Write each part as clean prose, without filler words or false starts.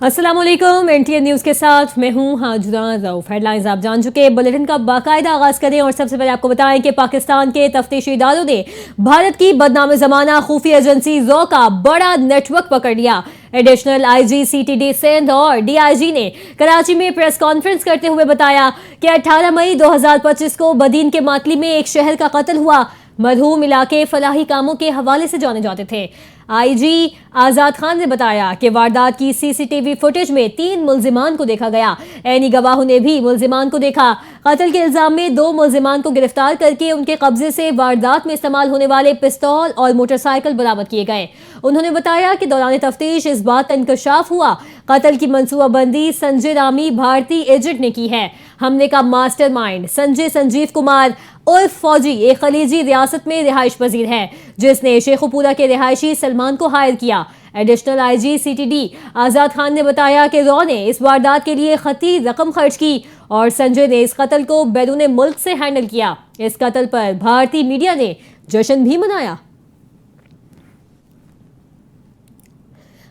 अस्सलाम वालेकुम। NTN news के साथ मैं हूं हाजुरा रऊफ। हेडलाइंस आप जान चुके, बुलेटिन का बाकायदा आगाज करें और सबसे पहले आपको बताएं कि पाकिस्तान के तफ्तीशी इदारों ने भारत की बदनाम जमाना खुफिया एजेंसी रॉ का बड़ा नेटवर्क पकड़ लिया। एडिशनल आईजी सीटीडी सिंध और डीआईजी ने कराची में प्रेस कॉन्फ्रेंस करते हुए बताया कि 18 मई 2025 को बदीन के मातली में एक शहर का कत्ल हुआ। मरहूम इलाके फलाही कामों के हवाले से जाने जाते थे। आईजी आजाद खान ने बताया कि वारदात की सीसीटीवी फुटेज में 3 मुल्जिमान को देखा गया। ऐनी गवाहों ने भी मुल्जिमान को देखा। कत्ल के इल्जाम में 2 मुल्जिमान को गिरफ्तार करके उनके कब्जे से वारदात में इस्तेमाल होने वाले पिस्तौल और मोटरसाइकिल बरामद किए गए। उन्होंने बताया कि दौरान तफ्तीश इस बात का इंकशाफ हुआ कत्ल की मंसूबाबंदी संजय रामी भारतीय एजेंट ने की है। हमले का मास्टरमाइंड संजय संजीव कुमार उर्फ फौजी एक खलीजी रियासत में रिहाइश पजीर है, जिसने शेखुपुरा के रिहायशी सलमान को हायर किया। एडिशनल आईजी सीटीडी आजाद खान ने बताया कि रॉ ने इस वारदात के लिए खती रकम खर्च की और संजय ने इस कत्ल को बैरून मुल्क से हैंडल किया। इस कत्ल पर भारतीय मीडिया ने जश्न भी मनाया।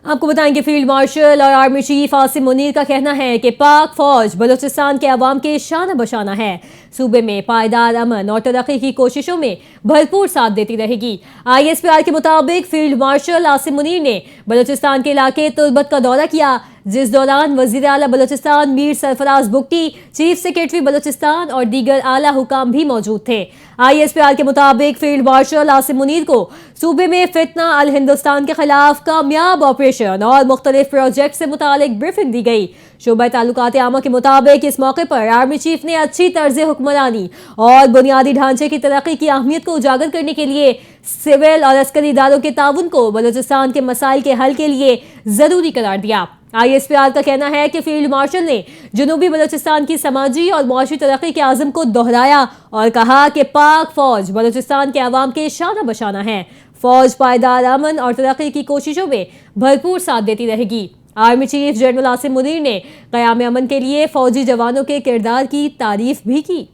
आपको बताएं कि फील्ड मार्शल और आर्मी चीफ आसिम मुनीर का कहना है कि पाक फौज बलूचिस्तान के अवाम के शाना बशाना है। सूबे में पायदार अमन और तरक्की की कोशिशों में भरपूर साथ देती रहेगी। आईएसपीआर के मुताबिक फील्ड मार्शल आसिम मुनीर ने बलूचिस्तान के इलाके तुर्बत का दौरा किया, जिस दौरान वजीर आला बलूचिस्तान मीर सरफराज बुगटी, चीफ सेक्रेटरी बलूचिस्तान और दीगर आला हुकाम भी मौजूद थे। आईएसपीआर के मुताबिक फील्ड मार्शल आसिम मुनीर को सूबे में फितना अल हिंदुस्तान के खिलाफ कामयाब ऑपरेशन और मुख्तलिफ प्रोजेक्ट से मुतालिक ब्रीफिंग दी गई। शोबा ताल्लुकात आमा के मुताबिक इस मौके पर आर्मी चीफ ने अच्छी तर्ज हुक्मरानी और बुनियादी ढांचे की तरक्की की अहमियत को उजागर करने के लिए सिविल और अस्करी इदारों के ताउन को बलूचिस्तान के मसाइल के हल के लिए जरूरी करार दिया। आईएसपीआर का कहना है कि फील्ड मार्शल ने जनूबी बलूचिस्तान की समाजी और मुआशी तरक्की के आज़म को दोहराया और कहा कि पाक फौज बलूचिस्तान के अवाम के शाना बशाना है। फौज पायदार अमन और तरक्की की कोशिशों में भरपूर साथ देती रहेगी। Army chief general Asim Munir ने क़याम अमन के लिए फौजी जवानों के किरदार की तारीफ भी की।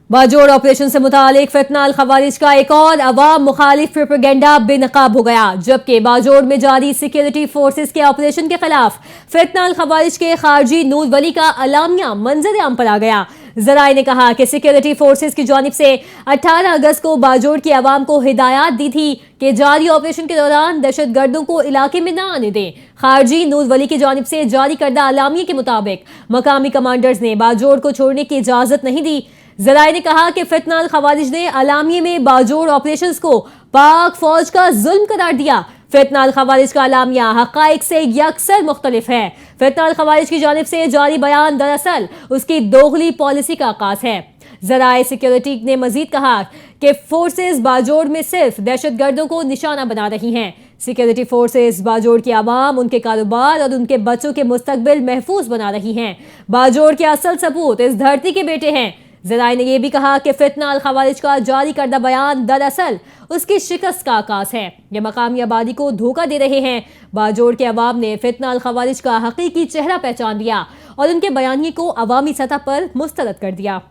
बाजोड़ ऑपरेशन से मुतालिक फितना अल खवारिज का एक और अवाम मुखालिफ प्रोपेगेंडा बेनकाब हो गया, जबकि बाजोड़ में जारी सिक्योरिटी फोर्सेस के ऑपरेशन के खिलाफ फितना अल खवारिज के खारजी नूर वली का अलामिया मंजर आम पर आ गया। जराए ने कहा कि सिक्योरिटी फोर्सेस की जानिब से 18 अगस्त को बाजोड़ की आवाम को हिदायत दी थी कि जारी ऑपरेशन के दौरान दहशत गर्दों को इलाके में न आने दें। खारजी नूर वली की जानिब से जारी करदा अलामिया के मुताबिक मकामी कमांडर्स ने बाजोड़ को छोड़ने की इजाजत नहीं दी। जराए ने कहा कि फितना अल खवारिज ने अलामिये में बाजोड़ ऑपरेशंस को पाक फौज का जुल्म करार दिया। फितना अल खवारिज का अलामिया हकाइक से यकसर मुख्तलिफ है। फितना अल खवारिज की जानिब से जारी बयान दरअसल उसकी दोगली पॉलिसी का आगाज है। जराए सिक्योरिटी ने मजीद कहा कि फोर्सेस बाजोड़ में सिर्फ दहशत गर्दों को निशाना बना रही हैं। सिक्योरिटी फोर्सेस बाजोड़ के आवाम, उनके कारोबार और उनके बच्चों के मुस्तकबिल महफूज बना रही हैं। बाजोड़ के असल सबूत इस धरती के बेटे हैं। जराए ने यह भी कहा कि फितना अल खवारिज का जारी करदा बयान दरअसल उसकी शिकस्त का आगाज है। ये मकामी आबादी को धोखा दे रहे हैं। बाजोड़ के अवाम ने फितना अल खवारिज का हकीकी चेहरा पहचान लिया और उनके बयानी को अवामी सतह पर मुस्तरद कर दिया।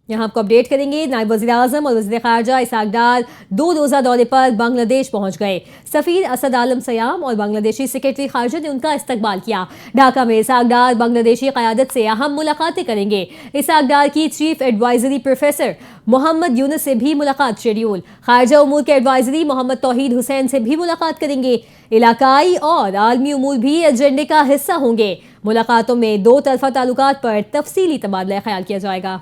यहाँ आपको अपडेट करेंगे, नायब वज़ीर आज़म और वज़ीर ख़ारजा इसहाक़ डार 2 रोज़ा दौरे पर बांग्लादेश पहुँच गए। सफ़ीर असद आलम सयाम और बांग्लादेशी सेक्रेटरी ख़ारजा ने उनका इस्तकबाल किया। ढाका में इसहाक़ डार बांग्लादेशी क़यादत से अहम मुलाकातें करेंगे। इसहाक़ डार की chief advisory professor Mohammad Yunus से भी मुलाकात शेड्यूल। ख़ारजा उमूर के एडवाइज़री मोहम्मद तौहीद हुसैन से भी मुलाकात करेंगे। इलाकाई और आलमी उमूर भी एजेंडे का हिस्सा होंगे। मुलाकातों में 2 तरफ़ा ताल्लुकात पर तफसीली तबादला ख्याल किया जाएगा।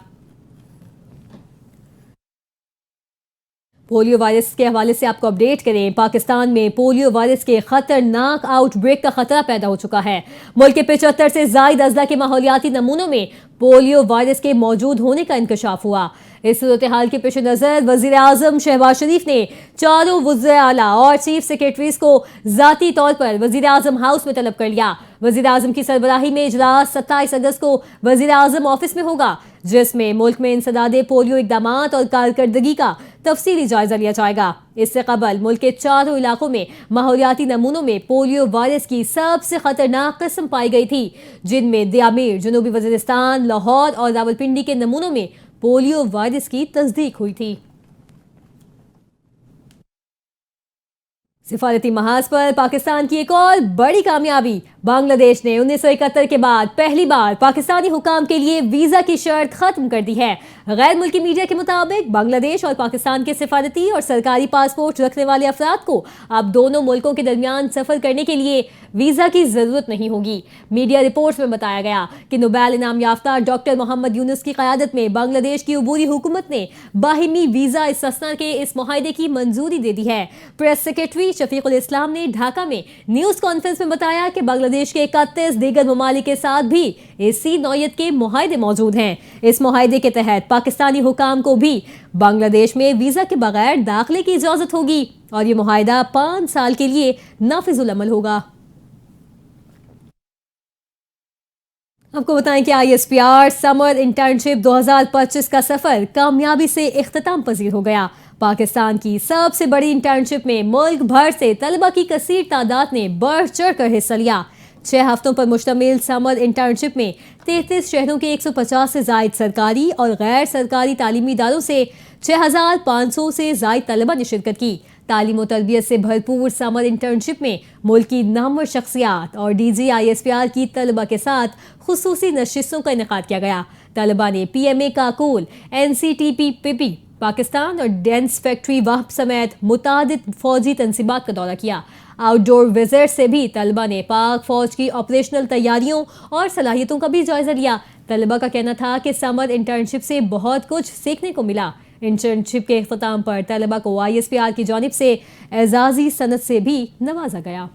पोलियो वायरस के हवाले से आपको अपडेट करें, पाकिस्तान में पोलियो वायरस के खतरनाक आउटब्रेक का खतरा पैदा हो चुका है। मुल्क के 75 से ज़ायद अजला के माहौलियाती नमूनों में पोलियो वायरस के मौजूद होने का इंकशाफ हुआ। इस सूरत हाल के पेश नज़र वज़ीर आज़म शहबाज शरीफ ने चारों वज़ीर आला और चीफ सेक्रेटरीज को ज़ाती तौर पर वज़ीर आज़म हाउस में तलब कर लिया। वज़ीर आज़म की सरबराही में इजलास 27 अगस्त को वज़ीर आज़म ऑफिस में होगा, जिसमें मुल्क में इंसदादे पोलियो इक़दामात और कारकर्दगी का तफसीली जायजा लिया जाएगा। इससे कबल मुल्क के 4 इलाकों में माहौलियाती नमूनों में पोलियो वायरस की सबसे खतरनाक किस्म पाई गई थी, जिनमें दियामीर, जनूबी वज़ीरिस्तान, लाहौर और रावलपिंडी के नमूनों में पोलियो वायरस की तस्दीक हुई थी। सिफारती महाज पर पाकिस्तान की एक और बड़ी कामयाबी। बांग्लादेश ने 1971 के बाद पहली बार पाकिस्तानी हुकाम के लिए वीजा की शर्त खत्म कर दी है। गैर मुल्की मीडिया के मुताबिक बांग्लादेश और पाकिस्तान के सिफारती और सरकारी पासपोर्ट रखने वाले अफराद को अब दोनों मुल्कों के दरमियान सफर करने के लिए वीजा की जरूरत नहीं होगी। मीडिया रिपोर्ट्स में बताया गया कि नोबेल इनाम याफ्ता डॉक्टर मोहम्मद यूनुस की क़यादत में बांग्लादेश की अबूरी हुकूमत ने बाहिमी वीजा इस्तिस्ना के इस मुआहदे की मंजूरी दे दी है। प्रेस सेक्रेटरी शफीकुल इस्लाम ने ढाका में न्यूज कॉन्फ्रेंस में बताया कि बांग्लादेश के 31 दीगर ममालिक के साथ भी इसी नौयत के मुआहदे मौजूद हैं। इस मुआहदे के तहत पाकिस्तानी हुकाम को भी बांग्लादेश में वीजा के बगैर दाखिले की इजाजत होगी और ये मुआहदा 5 साल के लिए नाफिजुल अमल होगा। आपको बताएं कि ISPR समर इंटर्नशिप 2025 का सफर कामयाबी से इख्तिताम पजीर हो गया। पाकिस्तान की सबसे बड़ी इंटर्नशिप में मुल्क भर से तलबा की कसीर तादाद ने बढ़ चढ़ कर हिस्सा लिया। 6 हफ्तों पर मुश्तमिल समर इंटर्नशिप में 33 शहरों के 150 से जायद सरकारी और गैर सरकारी तालीमी इदारों से 6500 से जायद तलबा ने शिरकत की। तालीम और तरबियत से भरपूर समर इंटर्नशिप में मुल्क की नामवर शख्सियात और DG ISPR की तलबा के साथ खुसूसी नशिस्तों का इनेकाद किया गया। तलबा ने PMA काकूल, NCTP पाकिस्तान और डेंस फैक्ट्री वहब समेत मुतादिद फौजी तंसीबात का दौरा किया। आउटडोर विजिट से भी तलबा ने पाक फौज की ऑपरेशनल तैयारियों और सलाहियतों का भी जायजा लिया। तलबा का कहना था कि समर इंटर्नशिप से बहुत कुछ सीखने को मिला। इंटर्नशिप के इख्तिताम पर तलबा को ISPR की जानिब से एजाजी सनद से भी नवाजा गया।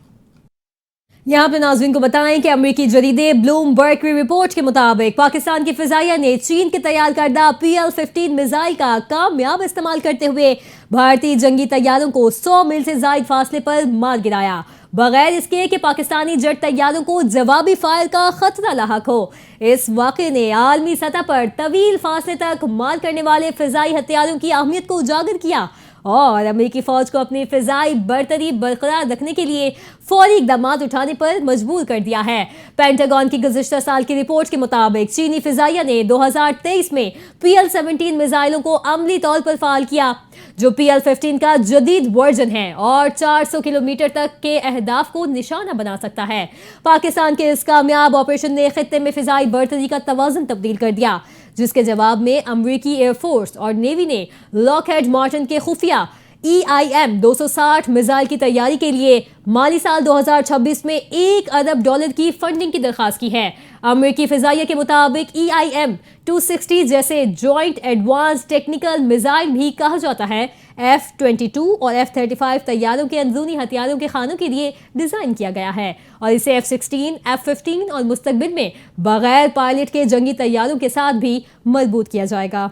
यहाँ पे नाज़रीन को बताएं कि अमेरिकी जरीदे ब्लूमबर्ग की रिपोर्ट के मुताबिक पाकिस्तान की फिजाइया ने चीन के तैयार करदा PL-15 मिसाइल का कामयाब इस्तेमाल करते हुए भारतीय जंगी तैयारों को 100 मील से जायद फासले पर मार गिराया, बगैर इसके कि पाकिस्तानी जेट तैयारों को जवाबी फायर का खतरा लाहक हो। इस वाक़े ने आलमी सतह पर तवील फासले तक मार करने वाले फिजाई हथियारों की अहमियत को उजागर किया और अमेरिकी फौज को अपनी फिजाई बरतरी बरकरार रखने के लिए फौरी इकदाम उठाने पर मजबूर कर दिया है। पेंटागन की गुज़िश्ता साल की रिपोर्ट के मुताबिक चीनी फिजाइया ने 2023 में PL-17 मिसाइलों को अमली तौर पर फाल किया, जो PL-15 का जदीद वर्जन है और 400 किलोमीटर तक के अहदाफ को निशाना बना सकता है। पाकिस्तान के इस कामयाब ऑपरेशन ने खित्ते में फिजाई बरतरी का तवाज़ुन तब्दील कर दिया, जिसके जवाब में अमरीकी एयरफोर्स और नेवी ने लॉकहेड मार्टिन के खुफिया EIM 260 मिसाइल की तैयारी के लिए माली साल 2026 में $1 अरब की फंडिंग की दरखास्त की है। अमेरिकी फिजाइया के मुताबिक EIM 260 जैसे जॉइंट एडवांस टेक्निकल मिसाइल भी कहा जाता है F-22 और F-35 तैयारों के अंदरूनी हथियारों के खानों के लिए डिजाइन किया गया है और इसे F-16, F-15 और मुस्तकबिल में बगैर पायलट के जंगी तैयारों के साथ भी मजबूत किया जाएगा।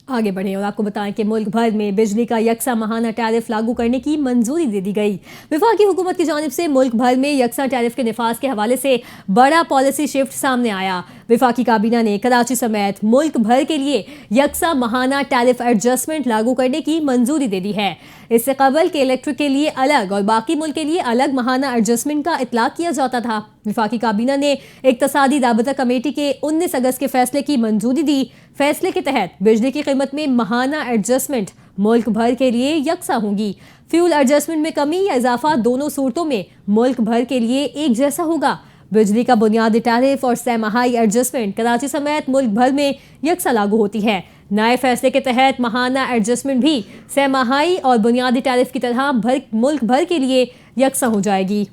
आगे बढ़े और आपको बताएं कि मुल्क भर में बिजली का यकसा माहाना टैरिफ लागू करने की मंजूरी दे दी गई। वफाकी हुकूमत की जानिब से मुल्क भर में यकसा टैरिफ के निफाज के हवाले से बड़ा पॉलिसी शिफ्ट सामने आया। वफाकी काबीना ने कराची समेत मुल्क भर के लिए यकसा माहाना टैरिफ एडजस्टमेंट लागू करने की मंजूरी दे दी है। इससे कबल के इलेक्ट्रिक के लिए अलग और बाकी मुल्क के लिए अलग माहाना एडजस्टमेंट का इतलाक किया जाता था। वफाकी काबीना ने इक्तसादी राबता कमेटी के 19 अगस्त के फैसले की मंजूरी दी। फैसले के तहत बिजली की कीमत में माहाना एडजस्टमेंट मुल्क भर के लिए यकसा होगी। फ्यूल एडजस्टमेंट में कमी या इजाफा दोनों सूरतों में मुल्क भर के लिए एक जैसा होगा। बिजली का बुनियादी टैरिफ और सहमाही एडजस्टमेंट कराची समेत मुल्क भर में यकसा लागू होती है। नए फैसले के तहत माहाना एडजस्टमेंट भी सहमाही और बुनियादी टैरिफ की तरह मुल्क भर के लिए यकसा हो जाएगी।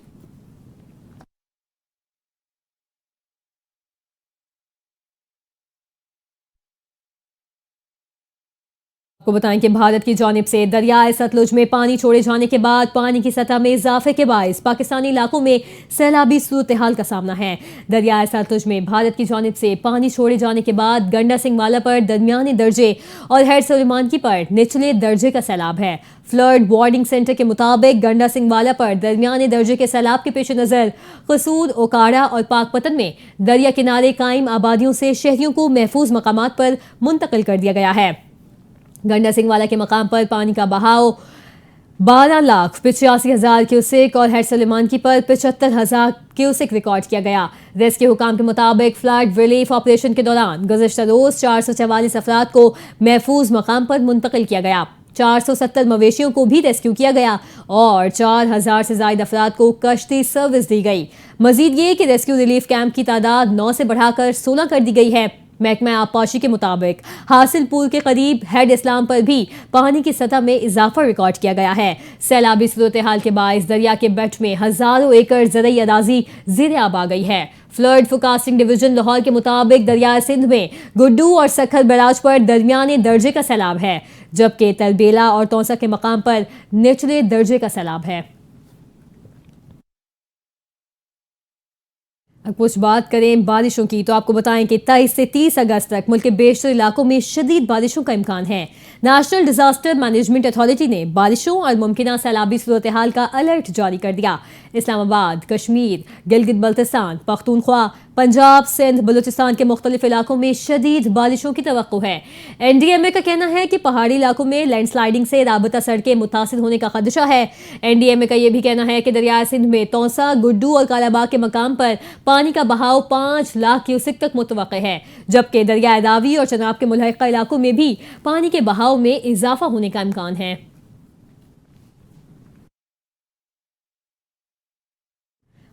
आपको बताएं कि भारत की जानिब से दरियाए सतलुज में पानी छोड़े जाने के बाद पानी की सतह में इजाफे के बायस पाकिस्तानी इलाकों में सैलाबी सूरत हाल का सामना है। दरियाए सतलुज में भारत की जानिब से पानी छोड़े जाने के बाद गंडा सिंह वाला पर दरमियाने दर्जे और हैड सुलेमानी पर निचले दर्जे का सैलाब है। फ्लड वार्निंग सेंटर के मुताबिक गंडा सिंह वाला पर दरमियाने दर्जे के सैलाब के पेश नज़र कसूर, ओकाड़ा और पाकपतन में दरिया किनारे कायम आबादियों से शहरियों को महफूज मकामात पर मुंतकिल कर दिया गया है। गंडा सिंह वाला के मकाम पर पानी का बहाव 12,85,000 क्यूसेक और हैड सुलेमानी पर 75,000 क्यूसेक रिकॉर्ड किया गया। रेस्क्यू हुकाम के मुताबिक फ्लड रिलीफ ऑपरेशन के दौरान गुज़िश्ता रोज 444 अफराद को महफूज मकाम पर मुंतकिल किया गया। 470 मवेशियों को भी रेस्क्यू किया गया और 4000 से ज्यादा अफराद को कश्ती सर्विस दी गई। मजीद ये कि रेस्क्यू रिलीफ कैंप की तादाद 9 से बढ़ाकर 16 कर दी गई है। महकमा आबपाशी के मुताबिक हासिल पुल के करीब हेड इस्लाम पर भी पानी की सतह में इजाफा रिकॉर्ड किया गया है। सैलाबी सूरत हाल के बायस दरिया के बेट में हजारों एकड़ ज़रई अराजी ज़ेर आब आ गई है। फ्लड फोरकास्टिंग डिवीजन लाहौर के मुताबिक दरिया सिंध में गुड्डू और सखर बैराज पर दरमियाने दर्जे का सैलाब है, जबकि तलबेला और तौसा के मकाम पर निचले दर्जे का सैलाब है। अब कुछ बात करें बारिशों की तो आपको बताएं कि 23 से 30 अगस्त तक मुल्क के बेशतर इलाकों में शदीद बारिशों का इम्कान है। नेशनल डिजास्टर मैनेजमेंट अथॉरिटी ने बारिशों और मुमकिन सैलाबी सूरत हाल का अलर्ट जारी कर दिया। इस्लामाबाद, कश्मीर, गिलगित बल्तिस्तान, पख्तूनख्वा, पंजाब, सिंध, बलूचिस्तान के मुख्तलिफ इलाकों में शदीद बारिशों की तवक्को है। NDMA का कहना है कि पहाड़ी इलाकों में लैंडस्लाइडिंग से राबता सड़कें मुतासिर होने का खदशा है। NDMA का यह भी कहना है कि दरिया सिंध में तौसा, गुड्डू और कालाबाग के मकाम पर पानी का बहाव 5 लाख क्यूसिक तक मुतवक्के है, जबकि दरिया रावी और चनाब के मुल्हिका इलाकों में भी पानी के बहाव में इजाफा होने का इम्कान है।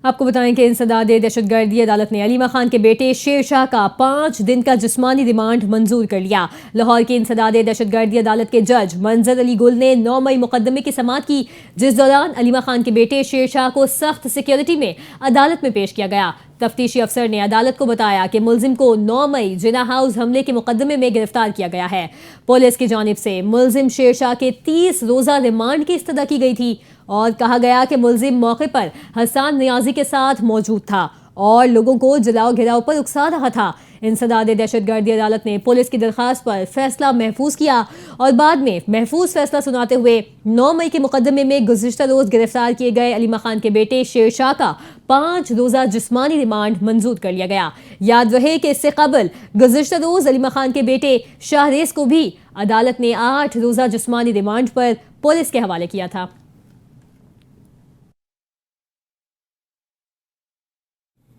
आपको बताएं कि इंसदाद दहशतगर्दी अदालत ने अलीमा खान के बेटे शेर शाह का 5 दिन का जिस्मानी रिमांड मंजूर कर लिया। लाहौर की इंसदाद दहशतगर्दी अदालत के जज मंजर अली गुल ने 9 मई मुकदमे की समाअत की, जिस दौरान अलीमा खान के बेटे शेर शाह को सख्त सिक्योरिटी में अदालत में पेश किया गया। तफ्तीशी अफसर ने अदालत को बताया कि मुलजिम को 9 मई जिना हाउस हमले के मुकदमे में गिरफ्तार किया गया है। पुलिस की जानिब से मुलजिम शेर शाह के 30 रोजा रिमांड की इस्तदा की गई थी और कहा गया कि मुलजिम मौके पर हसन नियाजी के साथ मौजूद था और लोगों को जलाओ घिराव पर उकसा रहा था। इंसदाद दहशतगर्दी अदालत ने पुलिस की दरखास्त पर फैसला महफूज किया और बाद में महफूज फैसला सुनाते हुए 9 मई के मुकदमे में गुज़िश्ता रोज गिरफ्तार किए गए अलीमा खान के बेटे शेर शाह का 5 रोजा जिस्मानी रिमांड मंजूर कर लिया गया। याद रहे कि इससे कबल गुज़िश्ता रोज अलीमा खान के बेटे शाहरेज को भी अदालत ने 8 रोजा जिस्मानी रिमांड पर पुलिस के हवाले किया था।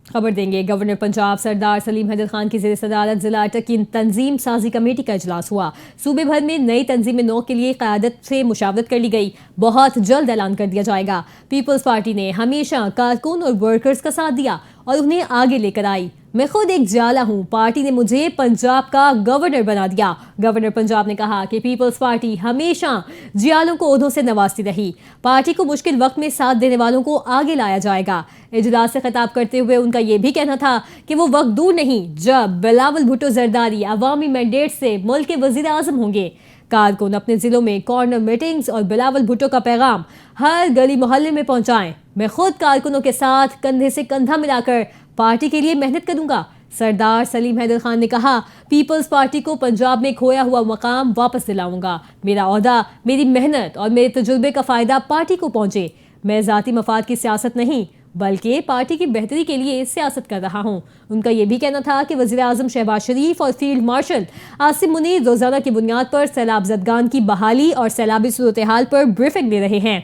खबर देंगे गवर्नर पंजाब सरदार सलीम हैदर खान की ज़ेर सदारत जिला अटक की तंजीम साजी कमेटी का इजलास हुआ। सूबे भर में नई तंजीम 9 के लिए क़यादत से मुशावरत कर ली गई। बहुत जल्द ऐलान कर दिया जाएगा। पीपल्स पार्टी ने हमेशा कारकुन और वर्कर्स का साथ दिया और उन्हें आगे लेकर आई। मैं खुद एक जाला हूं, पार्टी ने मुझे पंजाब का गवर्नर बना दिया। गवर्नर पंजाब ने कहा कि पीपल्स पार्टी हमेशा जियालों को ओहदों से नवाजती रही। पार्टी को मुश्किल वक्त में साथ देने वालों को आगे लाया जाएगा। इजलास से खिताब करते हुए उनका यह भी कहना था कि वो वक्त दूर नहीं जब बिलावल भुट्टो जरदारी अवामी मैंडेट से मुल्क के वजीर आजम होंगे। कारकुन अपने जिलों में कॉर्नर मीटिंग्स और बिलावल भुट्टो का पैगाम हर गली मोहल्ले में पहुंचाएं। मैं खुद कारकुनों के साथ कंधे से कंधा मिलाकर पार्टी के लिए मेहनत करूंगा। सरदार सलीम हैदर खान ने कहा, पीपल्स पार्टी को पंजाब में खोया हुआ मकाम वापस दिलाऊंगा। मेरा ओहदा, मेरी मेहनत और मेरे तजुर्बे का फायदा पार्टी को पहुंचे। मैं जाती मफाद की सियासत नहीं बल्कि पार्टी की बेहतरी के लिए सियासत कर रहा हूं। उनका यह भी कहना था कि वज़ीर आज़म शहबाज शरीफ और फील्ड मार्शल आसिम मुनीर रोजाना की बुनियाद पर सैलाब ज़दगान की बहाली और सैलाबी सूरत हाल पर ब्रीफिंग दे रहे हैं।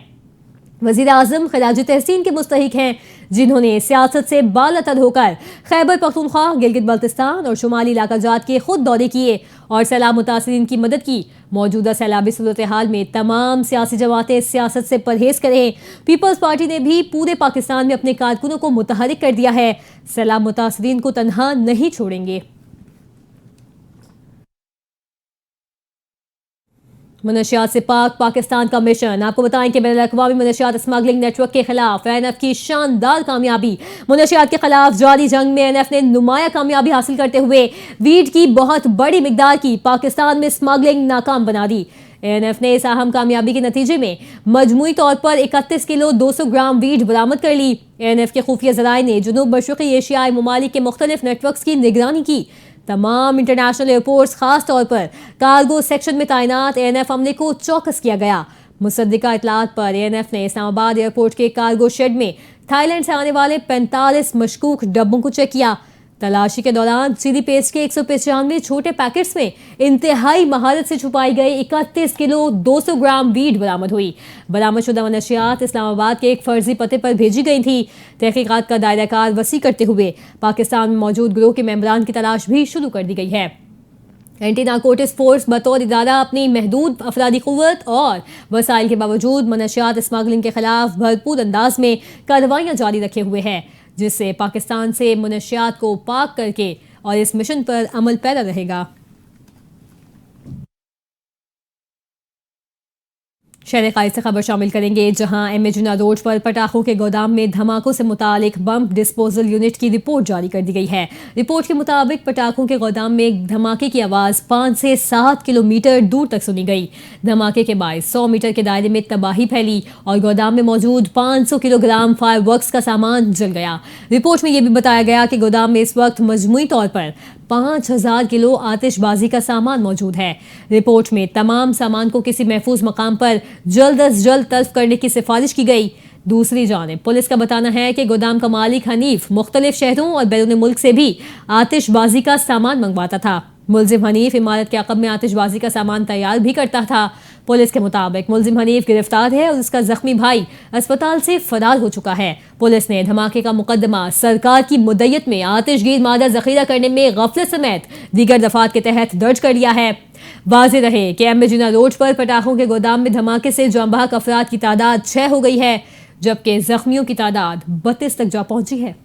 वज़ीर आज़म खिराज तहसीन के मुस्तहिक हैं, जिन्होंने सियासत से बालतर होकर खैबर पख्तूनख्वा, गिलगित बल्तिस्तान और शुमाली इलाका जात के खुद दौरे किए और सैलाब मुतासरीन की मदद की। मौजूदा सैलाबी सूरत हाल में तमाम सियासी जमातें सियासत से परहेज करें। पीपल्स पार्टी ने भी पूरे पाकिस्तान में अपने कारकुनों को मुतहरिक कर दिया है। सैलाब मुतासरीन को तनहा नहीं छोड़ेंगे। मनशियात से पाक पाकिस्तान का मिशन। आपको बताएं कि बैनुल-अक़वामी मनशियात स्मगलिंग नेटवर्क के खिलाफ NF की शानदार कामयाबी। मनशियात के खिलाफ जारी जंग में NF ने नुमाया कामयाबी हासिल करते हुए वीड की बहुत बड़ी मिकदार की पाकिस्तान में स्मगलिंग नाकाम बना दी। NF ने इस अहम कामयाबी के नतीजे में मजमूई तौर पर 31 किलो 200 ग्राम वीड बरामद कर ली। NF के खुफिया ज़राए ने जुनूब मशरक़ी एशियाई ममालिक के मुख्तलिफ नेटवर्क की निगरानी की। तमाम इंटरनेशनल एयरपोर्ट्स खास तौर पर कार्गो सेक्शन में तैनात ANF अमले को चौकस किया गया। मुसद्दिका इतलात पर ANF ने इस्लामाबाद एयरपोर्ट के कार्गो शेड में थाईलैंड से आने वाले 45 मशकूक डब्बों को चेक किया। तलाशी के दौरान चिली पेस्ट के 195 छोटे पैकेट्स में इंतहाई महारत से छुपाई गई 31 किलो 200 ग्राम वीड बरामद हुई। बरामदशुदा मनशियात इस्लामाबाद के एक फर्जी पते पर भेजी गई थी। तहकीकात का दायरा कार वसी करते हुए पाकिस्तान में मौजूद गिरोह के मेंबरान की तलाश भी शुरू कर दी गई है। एंटी नारकोटिक्स फोर्स बतौर इदारा अपनी महदूद अफरादी क़ुव्वत और वसाइल के बावजूद मनशियात स्मगलिंग के खिलाफ भरपूर अंदाज में कार्रवाइयाँ जारी रखे हुए है, जिससे पाकिस्तान से मनशियात को पाक करके और इस मिशन पर अमल पैरा रहेगा। शहर क़ाइद से खबर शामिल करेंगे, जहां एम ए जुना रोड पर पटाखों के गोदाम में धमाकों से मुतालिक बम डिस्पोजल यूनिट की रिपोर्ट जारी कर दी गई है। रिपोर्ट के मुताबिक पटाखों के गोदाम में धमाके की आवाज़ 5 से 7 किलोमीटर दूर तक सुनी गई। धमाके के बाद 100 मीटर के दायरे में तबाही फैली और गोदाम में मौजूद 500 किलोग्राम फायरवर्क्स का सामान जल गया। रिपोर्ट में यह भी बताया गया कि गोदाम में इस वक्त मजमूई तौर पर 5000 किलो आतिशबाजी का सामान मौजूद है। रिपोर्ट में तमाम सामान को किसी महफूज मकाम पर जल्द अज जल्द तल्फ करने की सिफारिश की गई। दूसरी जानिब पुलिस का बताना है कि गोदाम का मालिक हनीफ मुख्तलिफ शहरों और बैरून मुल्क से भी आतिशबाजी का सामान मंगवाता था। मुलजिम हनीफ इमारत के अक़ब में आतिशबाजी का सामान तैयार भी करता था। पुलिस के मुताबिक मुलजिम हनीफ गिरफ्तार है और उसका जख्मी भाई अस्पताल से फरार हो चुका है। पुलिस ने धमाके का मुकदमा सरकार की मुद्दत में आतिशगीर मादा जखीरा करने में गफलत समेत दीगर दफात के तहत दर्ज कर लिया है। वाज़ेह रहे कि एम ए जुना रोड पर पटाखों के गोदाम में धमाके से जांबाक अफराद की तादाद 6 हो गई है, जबकि जख्मियों की तादाद 32 तक जा पहुंची है।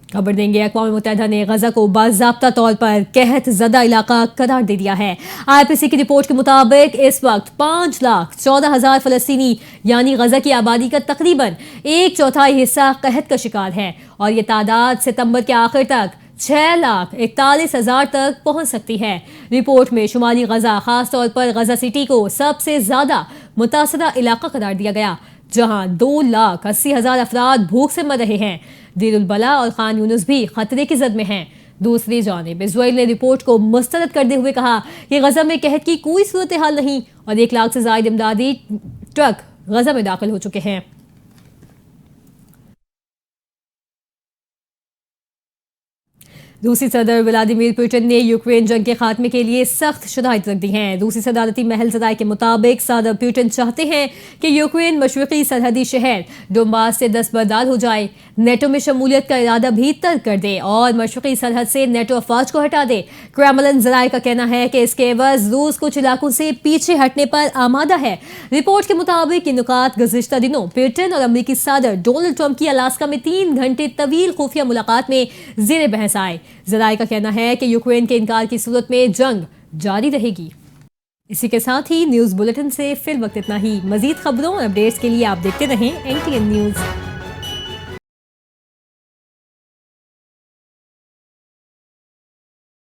खबर देंगे, अक़वाम मुत्तहिदा ने गजा को बाज़ाब्ता तौर पर कहत ज़दा इलाका करार दे दिया है। IPC की रिपोर्ट के मुताबिक इस वक्त 5,14,000 फ़लस्तीनी यानी गजा की आबादी का तकरीबन 1/4 हिस्सा कहत का शिकार है और ये तादाद सितंबर के आखिर तक 6,41,000 तक पहुंच सकती है। रिपोर्ट में शुमाली गजा खास तौर पर गजा सिटी को सबसे ज्यादा मुतासरा इलाका करार दिया गया, जहां 2,80,000 अफराद भूख से मर रहे हैं। दीरुल बला और खान यूनुस भी खतरे की जद में हैं। दूसरी जानिब इजराइल ने रिपोर्ट को मुस्तरद करते हुए कहा कि गजा में कहत की कोई सूरत हाल नहीं और 1 लाख से ज्यादा इमदादी ट्रक गजा में दाखिल हो चुके हैं। रूसी सदर व्लादिमीर पुतिन ने यूक्रेन जंग के खात्मे के लिए सख्त शराइत रख दी हैं। रूसी सदारती महल ज़राए के मुताबिक सदर पुतिन चाहते हैं कि यूक्रेन मशरक़ी सरहदी शहर डोंबास से दस्तबरदार हो जाए, नेटो में शमूलियत का इरादा भी तर्क कर दे और मशरक़ी सरहद से नेटो अफवाज को हटा दे। क्रेमलिन ज़राए का कहना है कि इसके एवज़ रूस कुछ इलाकों से पीछे हटने पर आमादा है। रिपोर्ट के मुताबिक ये नुकात गुज़िश्ता दिनों पुतिन और अमरीकी सदर डोनाल्ड ट्रंप की अलास्का में 3 घंटे तवील खुफिया मुलाकात में ज़ेर बहस आए। ज़राए का कहना है कि यूक्रेन के इनकार की सूरत में जंग जारी रहेगी। इसी के साथ ही न्यूज़ बुलेटिन से फिल वक्त इतना ही। मज़ीद खबरों और अपडेट्स के लिए आप देखते रहें NTN न्यूज़।